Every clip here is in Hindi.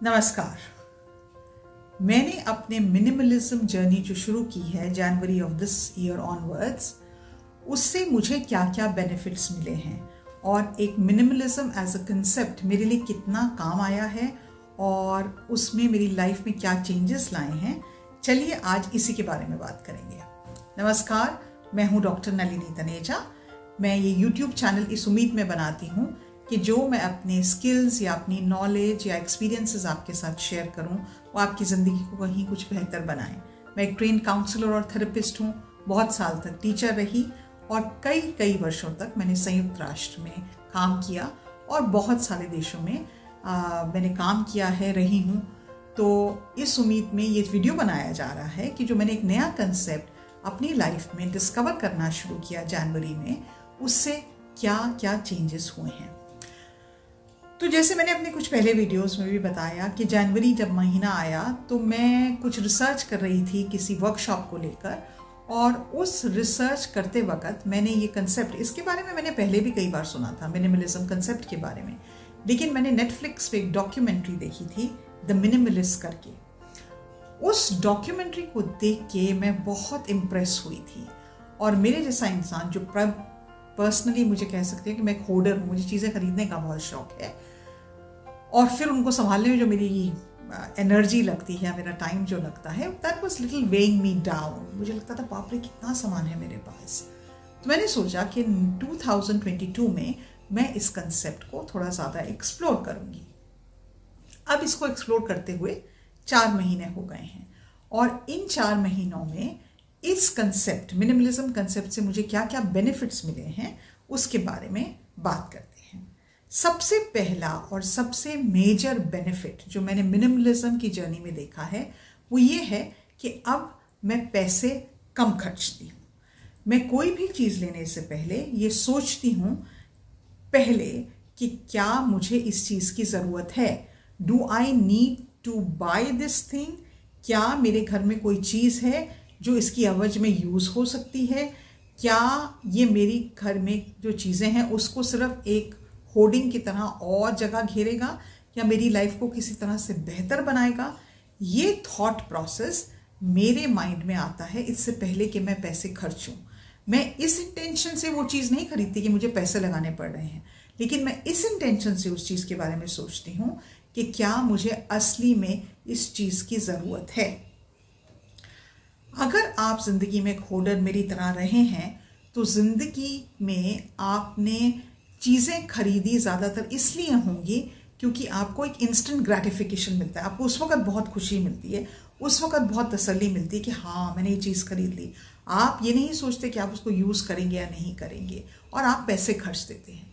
नमस्कार। मैंने अपने मिनिमलिज्म जर्नी जो शुरू की है January of this year onwards, उससे मुझे क्या क्या बेनिफिट्स मिले हैं और एक मिनिमलिज्म एज अ कंसेप्ट मेरे लिए कितना काम आया है और उसमें मेरी लाइफ में क्या चेंजेस लाए हैं, चलिए आज इसी के बारे में बात करेंगे। नमस्कार, मैं हूँ डॉक्टर नलिनी तनेजा। मैं ये YouTube चैनल इस उम्मीद में बनाती हूँ कि जो मैं अपने स्किल्स या अपनी नॉलेज या एक्सपीरियंसेस आपके साथ शेयर करूं, वो आपकी ज़िंदगी को कहीं कुछ बेहतर बनाएं। मैं एक ट्रेन काउंसलर और थेरेपिस्ट हूं, बहुत साल तक टीचर रही और कई वर्षों तक मैंने संयुक्त राष्ट्र में काम किया और बहुत सारे देशों में मैंने काम किया है, रही हूं। तो इस उम्मीद में ये वीडियो बनाया जा रहा है कि जो मैंने एक नया कंसेप्ट अपनी लाइफ में डिस्कवर करना शुरू किया जनवरी में, उससे क्या क्या चेंजेस हुए हैं। तो जैसे मैंने अपने कुछ पहले वीडियोस में भी बताया कि जनवरी जब महीना आया तो मैं कुछ रिसर्च कर रही थी किसी वर्कशॉप को लेकर, और उस रिसर्च करते वक्त मैंने ये कंसेप्ट, इसके बारे में मैंने पहले भी कई बार सुना था, मिनिमलिज्म कंसेप्ट के बारे में, लेकिन मैंने नेटफ्लिक्स पे एक डॉक्यूमेंट्री देखी थी द मिनिमलिस्ट करके। उस डॉक्यूमेंट्री को देख के मैं बहुत इम्प्रेस हुई थी। और मेरे जैसा इंसान जो पर्सनली मुझे कह सकते हैं कि मैं एक होर्डर हूँ, मुझे चीज़ें खरीदने का बहुत शौक है और फिर उनको संभालने में जो मेरी एनर्जी लगती है, मेरा टाइम जो लगता है, that was little weighing me down. मुझे लगता था बाप रे कितना सामान है मेरे पास। तो मैंने सोचा कि 2022 में मैं इस कंसेप्ट को थोड़ा ज़्यादा एक्सप्लोर करूँगी। अब इसको एक्सप्लोर करते हुए 4 महीने हो गए हैं और इन 4 महीनों में इस कंसेप्ट, मिनिमलिज्म कंसेप्ट से मुझे क्या क्या बेनिफिट्स मिले हैं उसके बारे में बात करते हैं। सबसे पहला और सबसे मेजर बेनिफिट जो मैंने मिनिमलिज्म की जर्नी में देखा है वो ये है कि अब मैं पैसे कम खर्चती हूँ। मैं कोई भी चीज़ लेने से पहले ये सोचती हूँ पहले कि क्या मुझे इस चीज़ की ज़रूरत है। Do I need to buy this thing? क्या मेरे घर में कोई चीज़ है जो इसकी एवज में यूज़ हो सकती है? क्या ये मेरी घर में जो चीज़ें हैं उसको सिर्फ एक होर्डिंग की तरह और जगह घेरेगा या मेरी लाइफ को किसी तरह से बेहतर बनाएगा? ये थॉट प्रोसेस मेरे माइंड में आता है इससे पहले कि मैं पैसे खर्चूं। मैं इस इंटेंशन से वो चीज़ नहीं खरीदती कि मुझे पैसे लगाने पड़ रहे हैं, लेकिन मैं इस इंटेंशन से उस चीज़ के बारे में सोचती हूँ कि क्या मुझे असली में इस चीज़ की ज़रूरत है। अगर आप ज़िंदगी में एक होर्डर मेरी तरह रहे हैं तो ज़िंदगी में आपने चीज़ें खरीदी ज़्यादातर इसलिए होंगी क्योंकि आपको एक इंस्टेंट ग्रेटिफिकेशन मिलता है। आपको उस वक्त बहुत खुशी मिलती है, उस वक्त बहुत तसल्ली मिलती है कि हाँ मैंने ये चीज़ खरीद ली। आप ये नहीं सोचते कि आप उसको यूज़ करेंगे या नहीं करेंगे और आप पैसे खर्च देते हैं।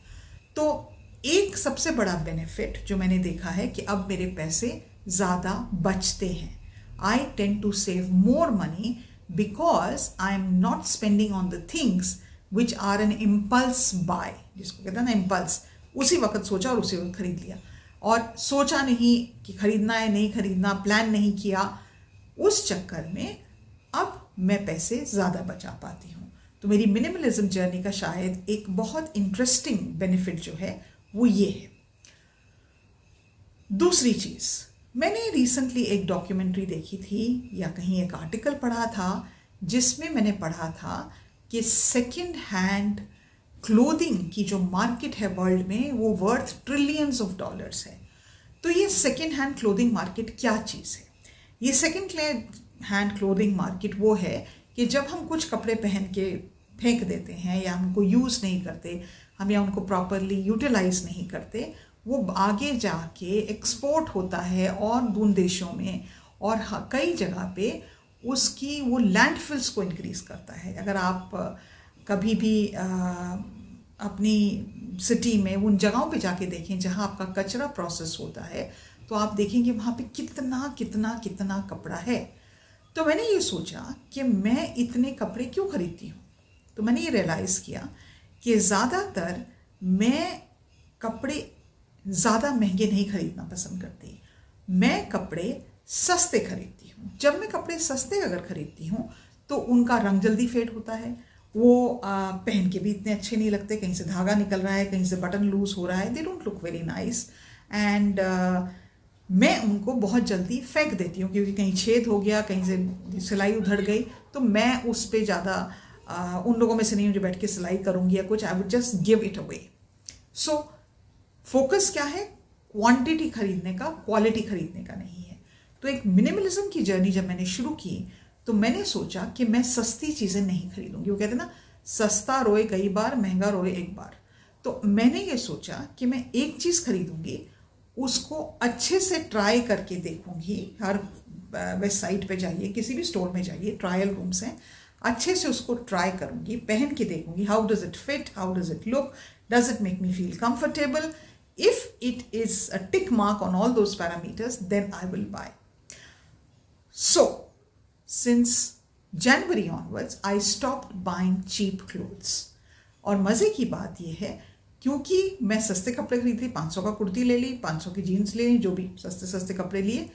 तो एक सबसे बड़ा बेनिफिट जो मैंने देखा है कि अब मेरे पैसे ज़्यादा बचते हैं। I tend to save more money because I am not spending on the things which are an impulse buy, जिसको कहते हैं ना इम्पल्स। उसी वक्त सोचा और उसी वक्त खरीद लिया और सोचा नहीं कि खरीदना है नहीं खरीदना, प्लान नहीं किया। उस चक्कर में अब मैं पैसे ज़्यादा बचा पाती हूँ। तो मेरी मिनिमलिज्म जर्नी का शायद एक बहुत इंटरेस्टिंग बेनिफिट जो है वो ये है। दूसरी चीज़, मैंने रिसेंटली एक डॉक्यूमेंट्री देखी थी या कहीं एक आर्टिकल पढ़ा था जिसमें मैंने पढ़ा था कि सेकेंड हैंड क्लोथिंग की जो मार्केट है वर्ल्ड में वो वर्थ ट्रिलियंस ऑफ डॉलर्स है। तो ये सेकेंड हैंड क्लोथिंग मार्केट क्या चीज़ है? ये सेकेंड हैंड क्लोथिंग मार्केट वो है कि जब हम कुछ कपड़े पहन के फेंक देते हैं या उनको यूज़ नहीं करते, हम या उनको प्रॉपरली यूटिलाइज नहीं करते, वो आगे जाके एक्सपोर्ट होता है और दूसरे देशों में और कई जगह पे उसकी वो लैंडफिल्स को इंक्रीज़ करता है। अगर आप कभी भी अपनी सिटी में उन जगहों पे जाके देखें जहाँ आपका कचरा प्रोसेस होता है तो आप देखेंगे वहाँ पे कितना कितना कितना कपड़ा है। तो मैंने ये सोचा कि मैं इतने कपड़े क्यों खरीदती हूँ। तो मैंने ये रियलाइज़ किया कि ज़्यादातर मैं कपड़े ज़्यादा महंगे नहीं खरीदना पसंद करती, मैं कपड़े सस्ते खरीदती हूँ। जब मैं कपड़े सस्ते अगर खरीदती हूँ तो उनका रंग जल्दी फेड होता है, वो पहन के भी इतने अच्छे नहीं लगते, कहीं से धागा निकल रहा है, कहीं से बटन लूज हो रहा है, they don't look very nice. And मैं उनको बहुत जल्दी फेंक देती हूँ, क्योंकि कहीं छेद हो गया, कहीं से सिलाई उधड़ गई, तो मैं उस पर ज़्यादा उन लोगों में से नहीं हूँ जो बैठ के सिलाई करूँगी या कुछ। I would just give it away. So focus क्या है? क्वांटिटी खरीदने का, क्वालिटी खरीदने का नहीं है। तो एक मिनिमलिज्म की जर्नी जब मैंने शुरू की तो मैंने सोचा कि मैं सस्ती चीज़ें नहीं खरीदूंगी। वो कहते हैं ना, सस्ता रोए कई बार, महंगा रोए एक बार। तो मैंने ये सोचा कि मैं एक चीज़ खरीदूंगी, उसको अच्छे से ट्राई करके देखूंगी। हर वेबसाइट पे जाइए, किसी भी स्टोर में जाइए, ट्रायल रूम्स हैं, अच्छे से उसको ट्राई करूंगी, पहन के देखूंगी, how does it fit, how does it look, does it make me feel comfortable. If it is a tick mark on all those parameters, then I will buy. So, since January onwards, I stopped buying cheap clothes. और मज़े की बात यह है, क्योंकि मैं सस्ते कपड़े खरीदी, 500 का कुर्ती ले ली, 500 की जीन्स ले ली, जो भी सस्ते सस्ते कपड़े लिए,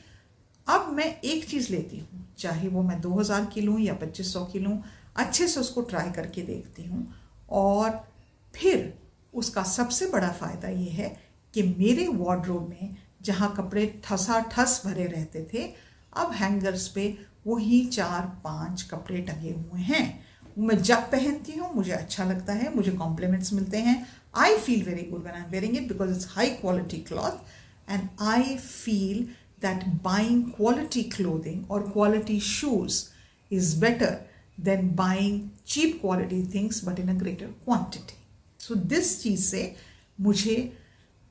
अब मैं एक चीज़ लेती हूँ, चाहे वो मैं 2000 की लूँ या 2500 की लूँ, अच्छे से उसको ट्राई करके देखती हूँ। और फिर उसका सबसे बड़ा फ़ायदा ये है कि मेरे वार्डरोब में जहाँ कपड़े ठसाठस भरे रहते थे, अब हैंगर्स पे वही 4-5 कपड़े टंगे हुए हैं। मैं जब पहनती हूँ मुझे अच्छा लगता है, मुझे कॉम्प्लीमेंट्स मिलते हैं। I feel very good when I am wearing it because it's high quality cloth and I feel that buying quality clothing और quality shoes is better than buying cheap quality things but in a greater quantity. So this चीज़ से मुझे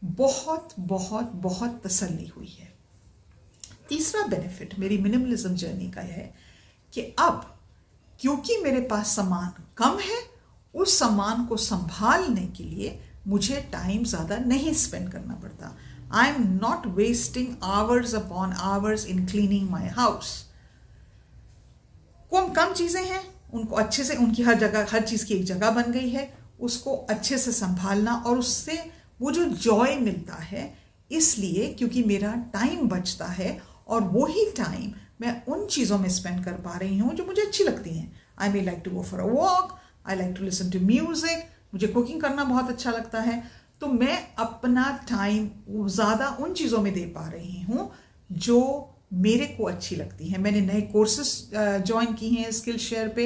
बहुत बहुत बहुत तसल्ली हुई है। तीसरा बेनिफिट मेरी मिनिमलिज्म जर्नी का है कि अब क्योंकि मेरे पास सामान कम है, उस सामान को संभालने के लिए मुझे टाइम ज़्यादा नहीं स्पेंड करना पड़ता। I am not wasting hours upon hours in cleaning my house. कम चीज़ें हैं, उनको अच्छे से, उनकी हर जगह, हर चीज़ की एक जगह बन गई है, उसको अच्छे से संभालना और उससे वो जो जॉय मिलता है, इसलिए क्योंकि मेरा टाइम बचता है और वही टाइम मैं उन चीज़ों में स्पेंड कर पा रही हूँ जो मुझे अच्छी लगती हैं। I may like to go for a walk, I like to listen to music, मुझे कुकिंग करना बहुत अच्छा लगता है। तो मैं अपना टाइम ज़्यादा उन चीज़ों में दे पा रही हूँ जो मेरे को अच्छी लगती हैं। मैंने नए कोर्सेस ज्वाइन की हैं स्किल शेयर पे,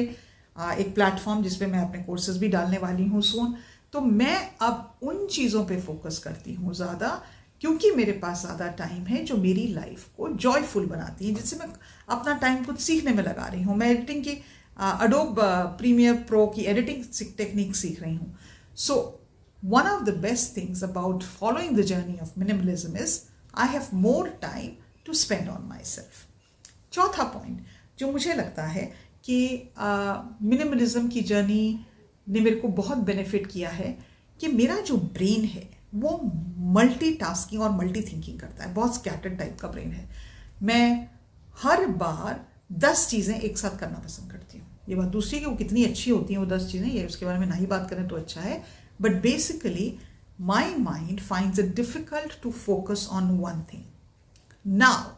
एक प्लेटफॉर्म जिस पे मैं अपने कोर्सेज भी डालने वाली हूँ सून। तो मैं अब उन चीज़ों पे फोकस करती हूँ ज़्यादा, क्योंकि मेरे पास ज़्यादा टाइम है जो मेरी लाइफ को जॉयफुल बनाती है, जिससे मैं अपना टाइम कुछ सीखने में लगा रही हूँ। मैं एडिटिंग की अडोब प्रीमियर प्रो की एडिटिंग टेक्निक सीख रही हूँ। So one of the best things about following the journey of minimalism is I have more time to spend on myself. चौथा पॉइंट जो मुझे लगता है कि मिनिमलिज्म की जर्नी ने मेरे को बहुत बेनिफिट किया है कि मेरा जो ब्रेन है वो मल्टीटास्किंग और मल्टी थिंकिंग करता है। बहुत स्कैटर्ड टाइप का ब्रेन है। मैं हर बार 10 चीज़ें एक साथ करना पसंद करती हूँ। ये बात दूसरी कि वो कितनी अच्छी होती हैं वो 10 चीज़ें, ये उसके बारे में नहीं बात करें तो अच्छा है। But basically my mind finds it difficult to focus on one thing. Now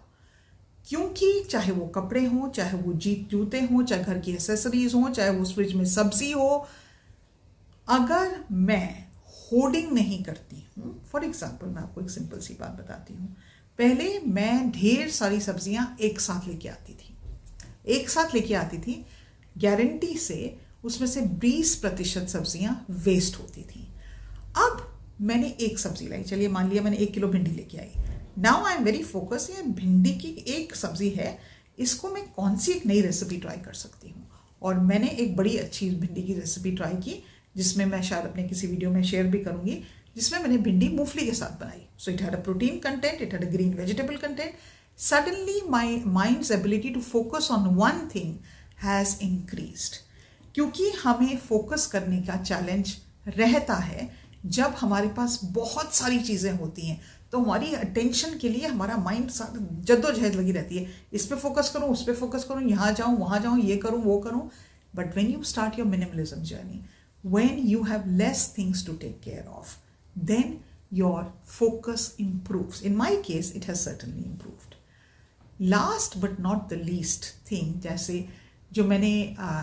क्योंकि चाहे वो कपड़े हों, चाहे वो जूते हों, चाहे घर की एसेसरीज हों, चाहे वो फ्रिज में सब्जी हो, अगर मैं होर्डिंग नहीं करती हूँ, फॉर एग्जाम्पल मैं आपको एक सिंपल सी बात बताती हूँ। पहले मैं ढेर सारी सब्जियां एक साथ लेके आती थी, गारंटी से उसमें से 20% सब्जियां वेस्ट होती थी। अब मैंने एक सब्जी लाई, चलिए मान लिया मैंने 1 किलो भिंडी लेके आई। Now I am very focus, ये भिंडी की एक सब्जी है, इसको मैं कौन सी एक नई रेसिपी ट्राई कर सकती हूँ। और मैंने एक बड़ी अच्छी भिंडी की रेसिपी ट्राई की, जिसमें मैं शायद अपने किसी वीडियो में शेयर भी करूंगी, जिसमें मैंने भिंडी मूंगफली के साथ बनाई। So it had a protein content, it had a green vegetable content. Suddenly my mind's ability to focus on one thing has increased. क्योंकि हमें फोकस करने का चैलेंज रहता है जब हमारे पास बहुत सारी चीज़ें होती हैं, तो हमारी अटेंशन के लिए हमारा माइंड जद्दोजहद लगी रहती है। इस पे फोकस करूँ, उस पे फोकस करूँ, यहाँ जाऊँ, वहाँ जाऊँ, ये करूँ, वो करूँ। But when you start your minimalism journey, when you have less things to take care of, then your focus improves. In my case, it has certainly improved. Last but not the least thing, जैसे जो मैंने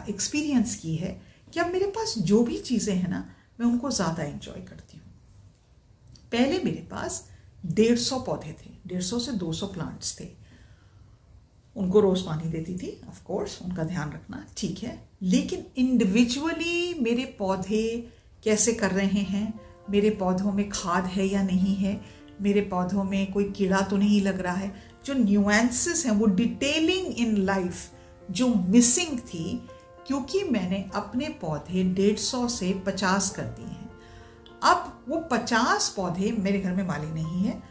एक्सपीरियंस की है कि अब मेरे पास जो भी चीज़ें हैं ना, मैं उनको ज़्यादा एंजॉय करती हूँ। पहले मेरे पास 150 पौधे थे, 150 से 200 प्लांट्स थे। उनको रोज पानी देती थी, ऑफ कोर्स उनका ध्यान रखना ठीक है, लेकिन इंडिविजुअली मेरे पौधे कैसे कर रहे हैं, मेरे पौधों में खाद है या नहीं है, मेरे पौधों में कोई कीड़ा तो नहीं लग रहा है, जो न्यूएंसेस हैं, वो डिटेलिंग इन लाइफ जो मिसिंग थी, क्योंकि मैंने अपने पौधे 150 से 50 कर दिए हैं। अब वो 50 पौधे, मेरे घर में माली नहीं है,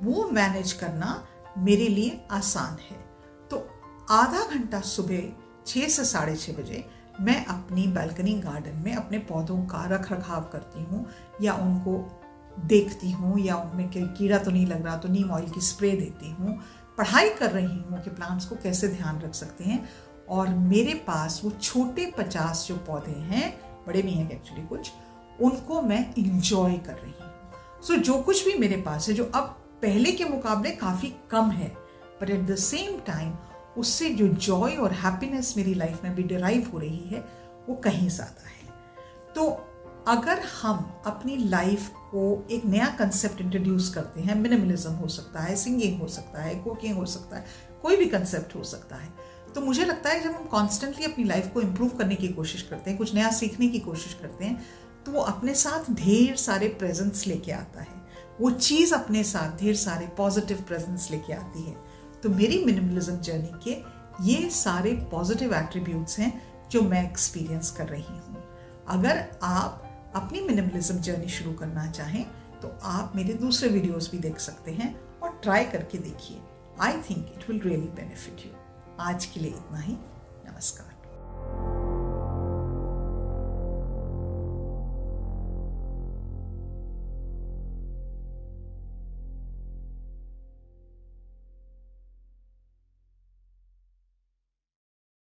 वो मैनेज करना मेरे लिए आसान है। तो आधा घंटा सुबह 6 से 6:30 बजे मैं अपनी बालकनी गार्डन में अपने पौधों का रख रखाव करती हूँ, या उनको देखती हूँ, या उनमें कोई कीड़ा तो नहीं लग रहा तो नीम ऑयल की स्प्रे देती हूँ, पढ़ाई कर रही हूँ कि प्लांट्स को कैसे ध्यान रख सकते हैं। और मेरे पास वो छोटे 50 जो पौधे हैं, बड़े भी हैं एक्चुअली कुछ, उनको मैं इंजॉय कर रही हूँ। सो जो कुछ भी मेरे पास है, जो अब पहले के मुकाबले काफ़ी कम है, but at the same time उससे जो जॉय और हैप्पीनेस मेरी लाइफ में भी डिराइव हो रही है, वो कहीं ज़्यादा है। तो अगर हम अपनी लाइफ को एक नया कंसेप्ट इंट्रोड्यूस करते हैं, मिनिमलिज्म हो सकता है, सिंगिंग हो सकता है, कुकिंग हो सकता है, कोई भी कंसेप्ट हो सकता है, तो मुझे लगता है जब हम कॉन्स्टेंटली अपनी लाइफ को इम्प्रूव करने की कोशिश करते हैं, कुछ नया सीखने की कोशिश करते हैं, तो वो अपने साथ ढेर सारे प्रेजेंट्स लेके आता है। वो चीज़ अपने साथ ढेर सारे पॉजिटिव प्रेजेंट्स लेके आती है। तो मेरी मिनिमलिज्म जर्नी के ये सारे पॉजिटिव एट्रीब्यूट्स हैं जो मैं एक्सपीरियंस कर रही हूँ। अगर आप अपनी मिनिमलिज्म जर्नी शुरू करना चाहें तो आप मेरे दूसरे वीडियोस भी देख सकते हैं और ट्राई करके देखिए। I think it will really benefit you. आज के लिए इतना ही। नमस्कार।